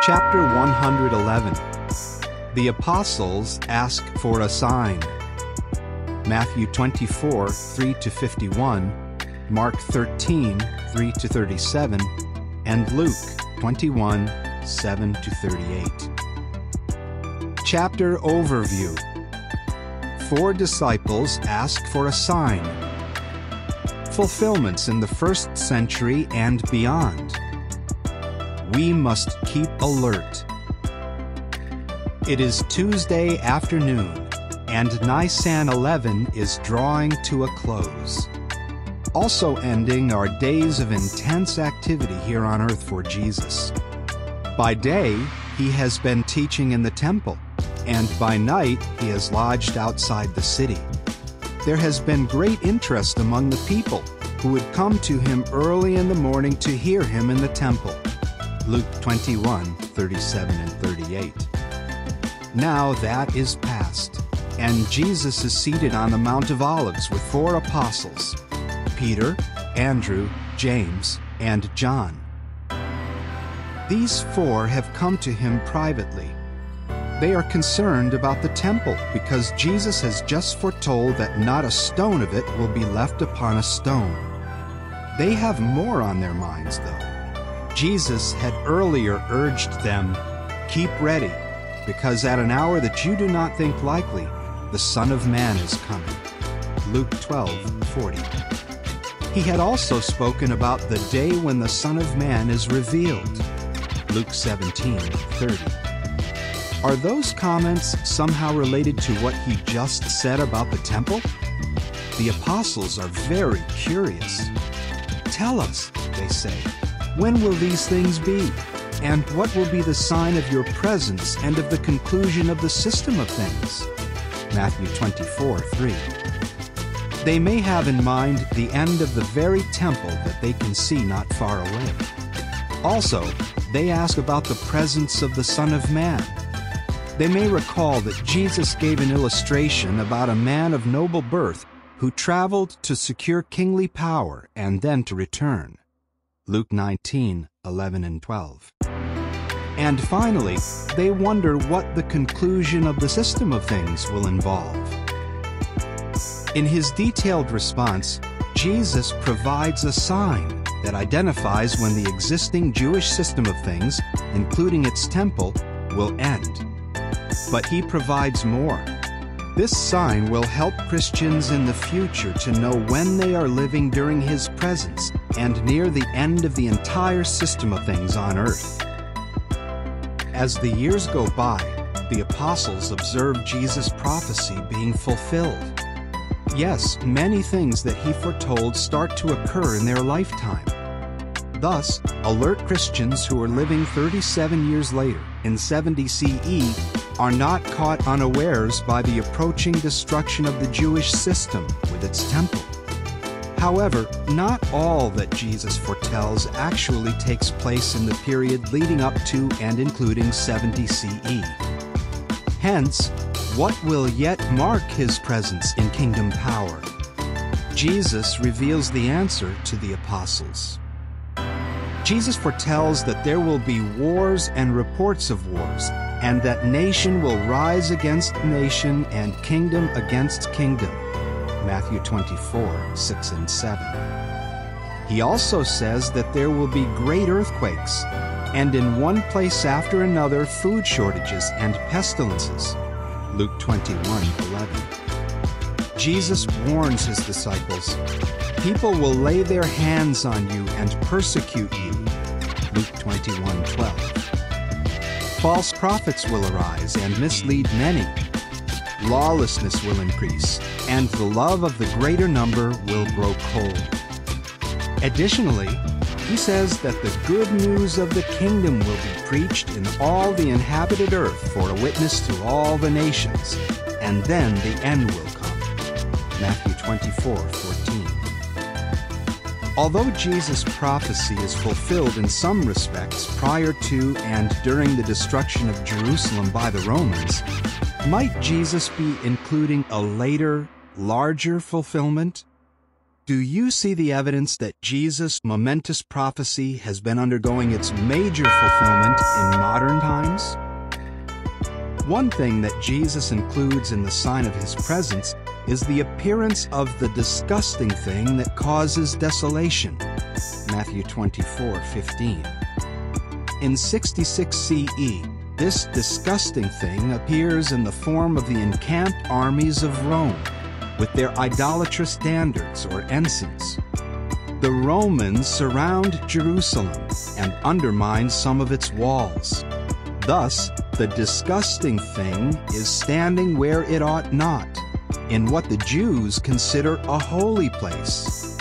Chapter 111. The Apostles Ask for a Sign. Matthew 24, 3-51, Mark 13, 3-37, and Luke 21, 7-38. Chapter Overview. 4 disciples ask for a sign. Fulfillments in the first century and beyond. We must keep alert. It is Tuesday afternoon, and Nisan 11 is drawing to a close. Also ending are days of intense activity here on earth for Jesus. By day, he has been teaching in the temple, and by night he has lodged outside the city. There has been great interest among the people who would come to him early in the morning to hear him in the temple. Luke 21, 37 and 38. Now that is past, and Jesus is seated on the Mount of Olives with 4 apostles, Peter, Andrew, James, and John. These 4 have come to him privately. They are concerned about the temple because Jesus has just foretold that not a stone of it will be left upon a stone. They have more on their minds, though. Jesus had earlier urged them, "Keep ready, because at an hour that you do not think likely, the Son of Man is coming." Luke 12:40. He had also spoken about the day when the Son of Man is revealed. Luke 17:30. Are those comments somehow related to what he just said about the temple? The apostles are very curious. "Tell us," they say, "when will these things be? And what will be the sign of your presence and of the conclusion of the system of things?" Matthew 24:3. They may have in mind the end of the very temple that they can see not far away. Also, they ask about the presence of the Son of Man. They may recall that Jesus gave an illustration about a man of noble birth who traveled to secure kingly power and then to return. Luke 19:11 and 12. And finally, they wonder what the conclusion of the system of things will involve. In his detailed response, Jesus provides a sign that identifies when the existing Jewish system of things, including its temple, will end. But he provides more. This sign will help Christians in the future to know when they are living during his presence and near the end of the entire system of things on earth. As the years go by, the apostles observe Jesus' prophecy being fulfilled. Yes, many things that he foretold start to occur in their lifetime. Thus, alert Christians who are living 37 years later, in 70 CE, are not caught unawares by the approaching destruction of the Jewish system with its temple. However, not all that Jesus foretells actually takes place in the period leading up to and including 70 CE. Hence, what will yet mark his presence in kingdom power? Jesus reveals the answer to the apostles. Jesus foretells that there will be wars and reports of wars, and that nation will rise against nation and kingdom against kingdom. Matthew 24:6 and 7. He also says that there will be great earthquakes, and in one place after another food shortages and pestilences. Luke 21:11. Jesus warns his disciples, "People will lay their hands on you and persecute you." Luke 21:12. False prophets will arise and mislead many. Lawlessness will increase, and the love of the greater number will grow cold. Additionally, he says that the good news of the kingdom will be preached in all the inhabited earth for a witness to all the nations, and then the end will come. Matthew 24:14. Although Jesus' prophecy is fulfilled in some respects prior to and during the destruction of Jerusalem by the Romans, might Jesus be including a later, larger fulfillment? Do you see the evidence that Jesus' momentous prophecy has been undergoing its major fulfillment in modern One thing that Jesus includes in the sign of his presence is the appearance of the disgusting thing that causes desolation. Matthew 24:15. In 66 CE, this disgusting thing appears in the form of the encamped armies of Rome, with their idolatrous standards or ensigns. The Romans surround Jerusalem and undermine some of its walls. Thus, the disgusting thing is standing where it ought not, in what the Jews consider a holy place.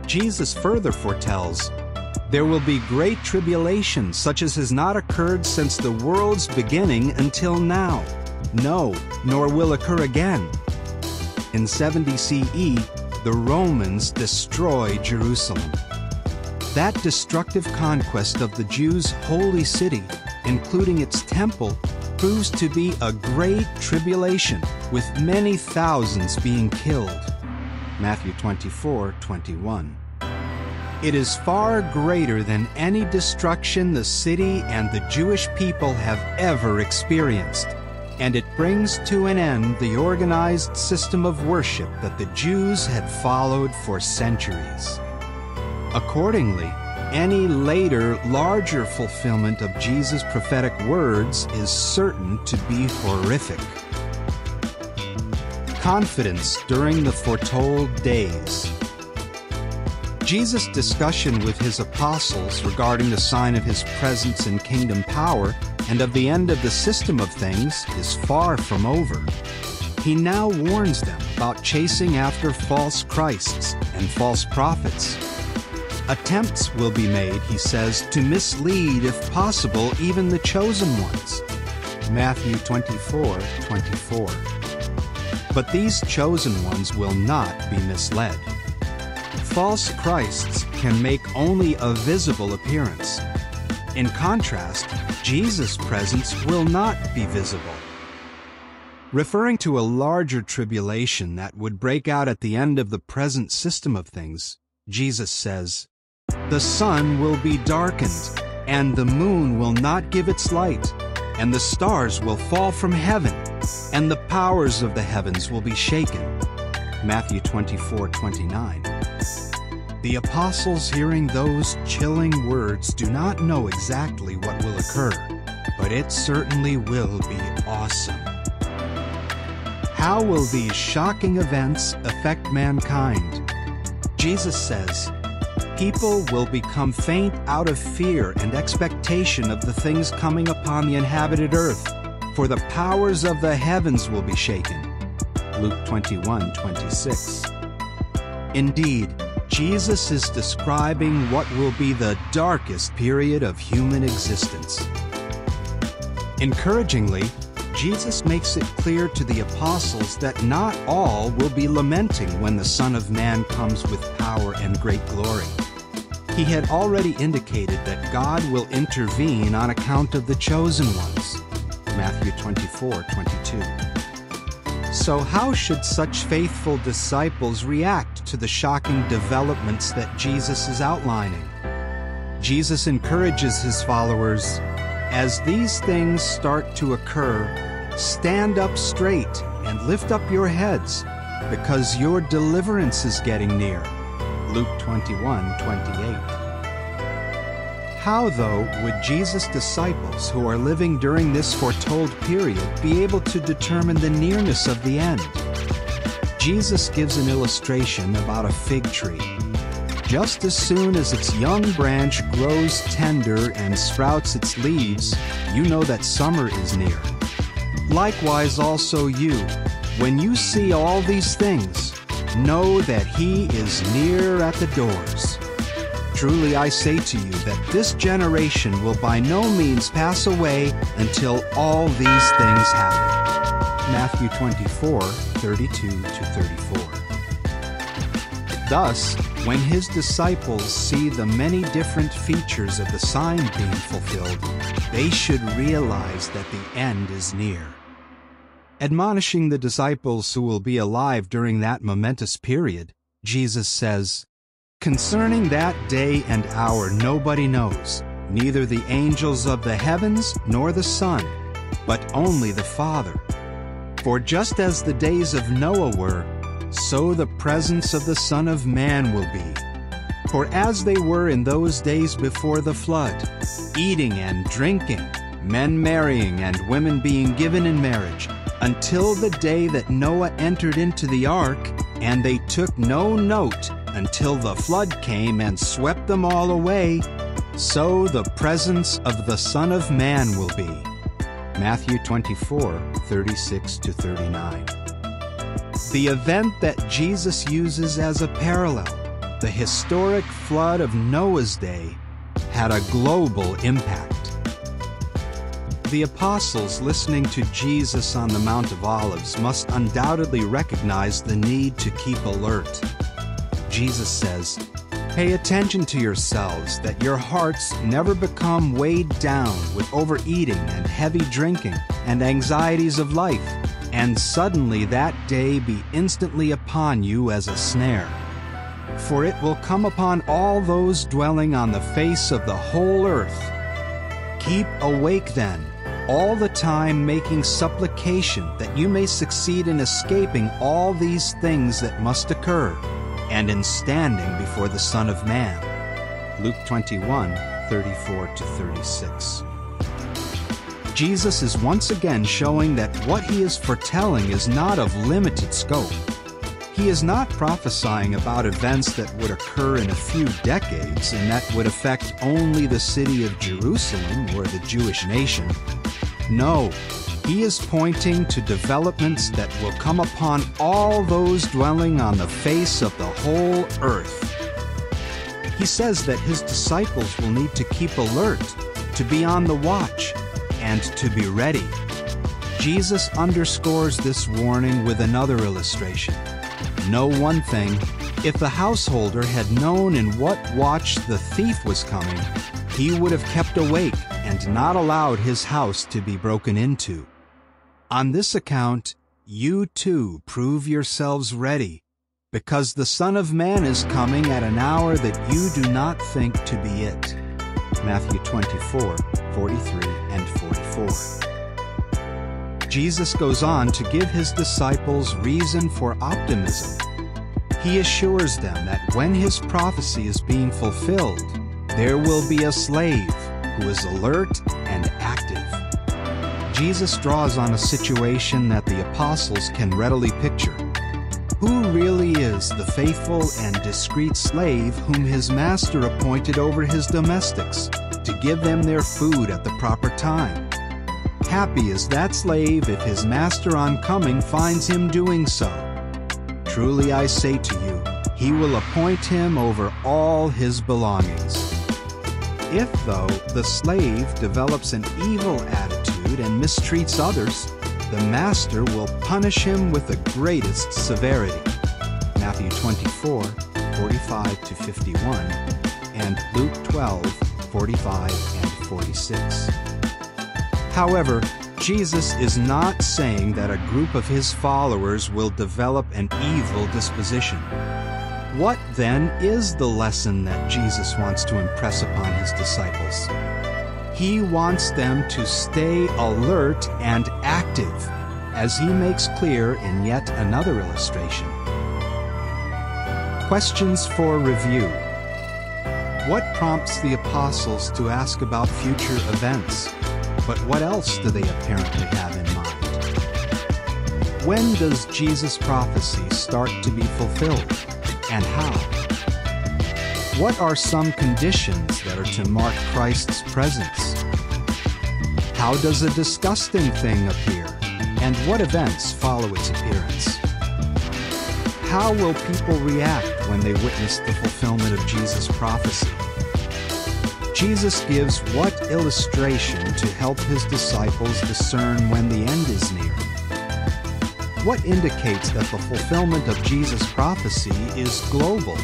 Jesus further foretells, "There will be great tribulation, such as has not occurred since the world's beginning until now. No, nor will occur again." In 70 CE, the Romans destroy Jerusalem. That destructive conquest of the Jews' holy city, including its temple, proves to be a great tribulation, with many thousands being killed. Matthew 24:21. It is far greater than any destruction the city and the Jewish people have ever experienced, and it brings to an end the organized system of worship that the Jews had followed for centuries. Accordingly, any later, larger fulfillment of Jesus' prophetic words is certain to be horrific. Confidence during the foretold days. Jesus' discussion with his apostles regarding the sign of his presence and kingdom power and of the end of the system of things is far from over. He now warns them about chasing after false Christs and false prophets. Attempts will be made, he says, to mislead, if possible, even the chosen ones. Matthew 24:24. But these chosen ones will not be misled. False Christs can make only a visible appearance. In contrast, Jesus' presence will not be visible. Referring to a larger tribulation that would break out at the end of the present system of things, Jesus says, "The sun will be darkened, and the moon will not give its light, and the stars will fall from heaven, and the powers of the heavens will be shaken." Matthew 24:29. The apostles, hearing those chilling words, do not know exactly what will occur, but it certainly will be awesome. How will these shocking events affect mankind? Jesus says, "People will become faint out of fear and expectation of the things coming upon the inhabited earth, for the powers of the heavens will be shaken." Luke 21:26. Indeed, Jesus is describing what will be the darkest period of human existence. Encouragingly, Jesus makes it clear to the apostles that not all will be lamenting when the Son of Man comes with power and great glory. He had already indicated that God will intervene on account of the chosen ones. Matthew 24:22. So how should such faithful disciples react to the shocking developments that Jesus is outlining? Jesus encourages his followers, "As these things start to occur, stand up straight and lift up your heads, because your deliverance is getting near." Luke 21:28. How, though, would Jesus' disciples who are living during this foretold period be able to determine the nearness of the end? Jesus gives an illustration about a fig tree. Just as soon as its young branch grows tender and sprouts its leaves, you know that summer is near. Likewise also you, when you see all these things, know that he is near at the doors. Truly I say to you that this generation will by no means pass away until all these things happen. Matthew 24:32-34. Thus, when his disciples see the many different features of the sign being fulfilled, they should realize that the end is near. Admonishing the disciples who will be alive during that momentous period, Jesus says, "Concerning that day and hour nobody knows, neither the angels of the heavens nor the Son, but only the Father. For just as the days of Noah were, so the presence of the Son of Man will be. For as they were in those days before the flood, eating and drinking, men marrying and women being given in marriage, until the day that Noah entered into the ark, and they took no note until the flood came and swept them all away, so the presence of the Son of Man will be. Matthew 24:36-39. The event that Jesus uses as a parallel, the historic flood of Noah's day, had a global impact. The apostles listening to Jesus on the Mount of Olives must undoubtedly recognize the need to keep alert. Jesus says, "Pay attention to yourselves, that your hearts never become weighed down with overeating and heavy drinking and anxieties of life, and suddenly that day be instantly upon you as a snare. For it will come upon all those dwelling on the face of the whole earth. Keep awake then, all the time making supplication that you may succeed in escaping all these things that must occur, and in standing before the Son of Man." Luke 21:34-36. Jesus is once again showing that what he is foretelling is not of limited scope. He is not prophesying about events that would occur in a few decades and that would affect only the city of Jerusalem or the Jewish nation. No, he is pointing to developments that will come upon all those dwelling on the face of the whole earth. He says that his disciples will need to keep alert, to be on the watch, and to be ready. Jesus underscores this warning with another illustration. Know one thing, if the householder had known in what watch the thief was coming, he would have kept awake and not allowed his house to be broken into. On this account, you too prove yourselves ready, because the Son of Man is coming at an hour that you do not think to be it. Matthew 24:43-44. Jesus goes on to give his disciples reason for optimism. He assures them that when his prophecy is being fulfilled, there will be a slave who is alert and active. Jesus draws on a situation that the apostles can readily picture. Who really is the faithful and discreet slave whom his master appointed over his domestics to give them their food at the proper time? Happy is that slave if his master on coming finds him doing so. Truly I say to you, he will appoint him over all his belongings. If, though, the slave develops an evil attitude and mistreats others, the master will punish him with the greatest severity. Matthew 24:45-51, and Luke 12:45-46. However, Jesus is not saying that a group of his followers will develop an evil disposition. What then is the lesson that Jesus wants to impress upon his disciples? He wants them to stay alert and active, as he makes clear in yet another illustration. Questions for review. What prompts the apostles to ask about future events? But what else do they apparently have in mind? When does Jesus' prophecy start to be fulfilled, and how? What are some conditions that are to mark Christ's presence? How does a disgusting thing appear, and what events follow its appearance? How will people react when they witness the fulfillment of Jesus' prophecy? Jesus gives what illustration to help his disciples discern when the end is near? What indicates that the fulfillment of Jesus' prophecy is global?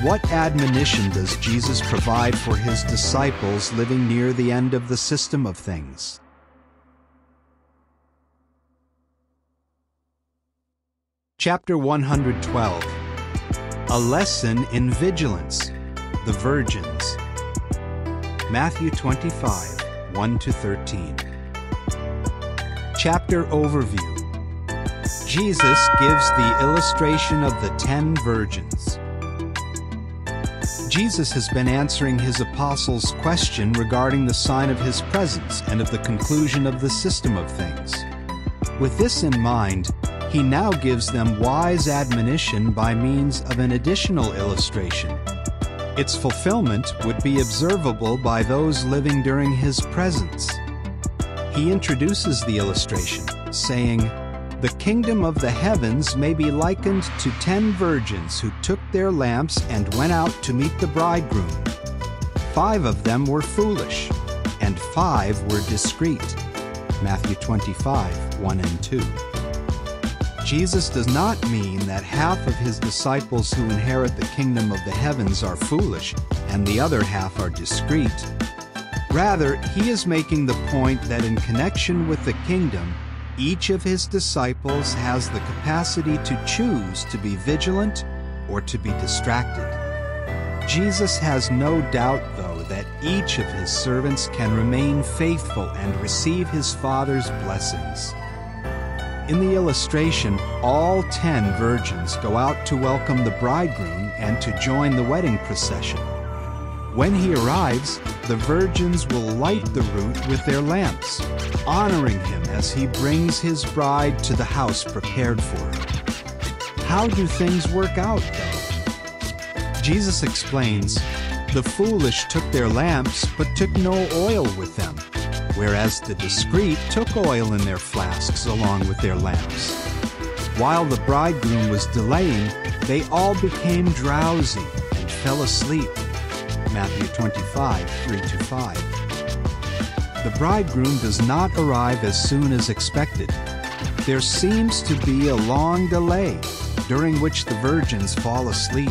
What admonition does Jesus provide for his disciples living near the end of the system of things? Chapter 112. A lesson in vigilance. The virgins. Matthew 25:1-13. Chapter Overview. Jesus gives the illustration of the 10 virgins. Jesus has been answering his apostles' question regarding the sign of his presence and of the conclusion of the system of things. With this in mind, he now gives them wise admonition by means of an additional illustration. Its fulfillment would be observable by those living during his presence. He introduces the illustration, saying, "The kingdom of the heavens may be likened to 10 virgins who took their lamps and went out to meet the bridegroom. 5 of them were foolish, and 5 were discreet." Matthew 25, 1 and 2. Jesus does not mean that half of his disciples who inherit the kingdom of the heavens are foolish and the other half are discreet. Rather, he is making the point that in connection with the kingdom, each of his disciples has the capacity to choose to be vigilant or to be distracted. Jesus has no doubt, though, that each of his servants can remain faithful and receive his Father's blessings. In the illustration, all 10 virgins go out to welcome the bridegroom and to join the wedding procession. When he arrives, the virgins will light the route with their lamps, honoring him as he brings his bride to the house prepared for her. How do things work out, though? Jesus explains, "The foolish took their lamps but took no oil with them, whereas the discreet took oil in their flasks along with their lamps. While the bridegroom was delaying, they all became drowsy and fell asleep." Matthew 25, 3-5. The bridegroom does not arrive as soon as expected. There seems to be a long delay, during which the virgins fall asleep.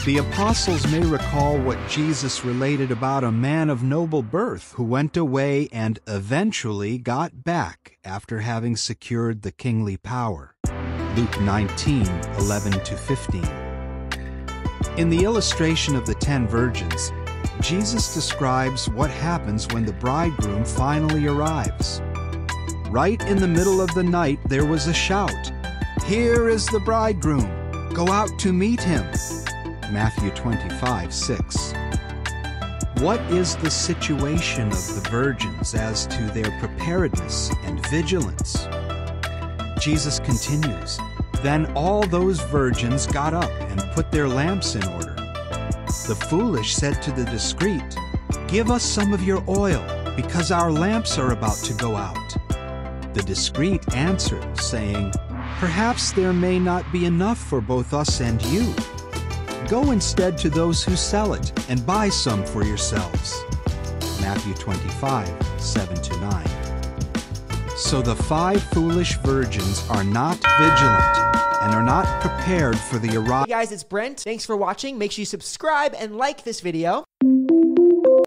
The apostles may recall what Jesus related about a man of noble birth who went away and eventually got back after having secured the kingly power. Luke 19, 11-15. In the illustration of the 10 virgins, Jesus describes what happens when the bridegroom finally arrives. Right in the middle of the night there was a shout, "Here is the bridegroom! Go out to meet him!" Matthew 25, 6. What is the situation of the virgins as to their preparedness and vigilance? Jesus continues, "Then all those virgins got up and put their lamps in order. The foolish said to the discreet, 'Give us some of your oil, because our lamps are about to go out.' The discreet answered, saying, 'Perhaps there may not be enough for both us and you. Go instead to those who sell it and buy some for yourselves.' Matthew 25, 7-9. So the 5 foolish virgins are not vigilant and are not prepared for the arrival. Hey guys, it's Brent. Thanks for watching. Make sure you subscribe and like this video.